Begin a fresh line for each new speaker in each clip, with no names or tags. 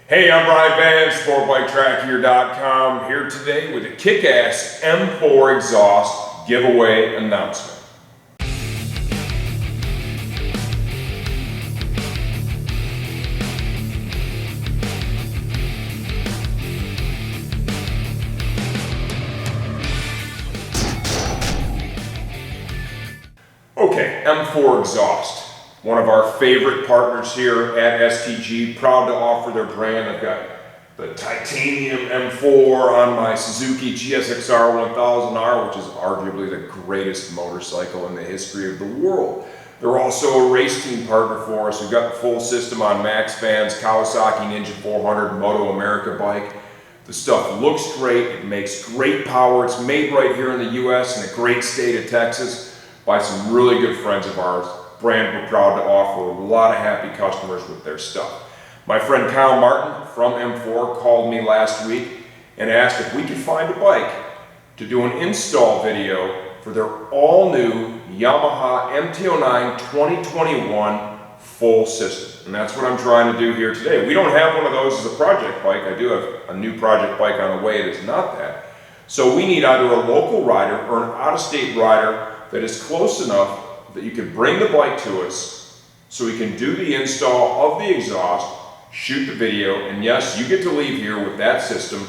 Hey, I'm Brian Van, SportbikeTrackHere.com, here today with a kick-ass M4 exhaust giveaway announcement. Okay, M4 exhaust. One of our favorite partners here at STG, proud to offer their brand. I've got the titanium M4 on my Suzuki GSX-R 1000R, which is arguably the greatest motorcycle in the history of the world. They're also a race team partner for us. We've got the full system on Max Van's Kawasaki Ninja 400 Moto America bike. The stuff looks great, it makes great power. It's made right here in the US in the great state of Texas by some really good friends of ours. Brand we're proud to offer a lot of happy customers with their stuff. My friend Kyle Martin from M4 called me last week and asked if we could find a bike to do an install video for their all-new Yamaha MT-09 2021 full system. And that's what I'm trying to do here today. We don't have one of those as a project bike. I do have a new project bike on the way that's not that. So we need either a local rider or an out-of-state rider that is close enough that you can bring the bike to us so we can do the install of the exhaust, shoot the video, and yes, you get to leave here with that system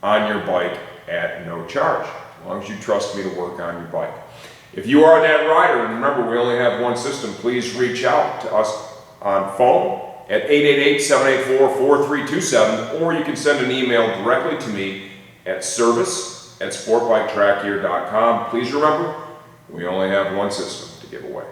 on your bike at no charge, as long as you trust me to work on your bike. If you are that rider, and remember we only have one system, please reach out to us on phone at 888-784-4327, or you can send an email directly to me at service@sportbiketrackhere.com. Please remember, we only have one system to give away.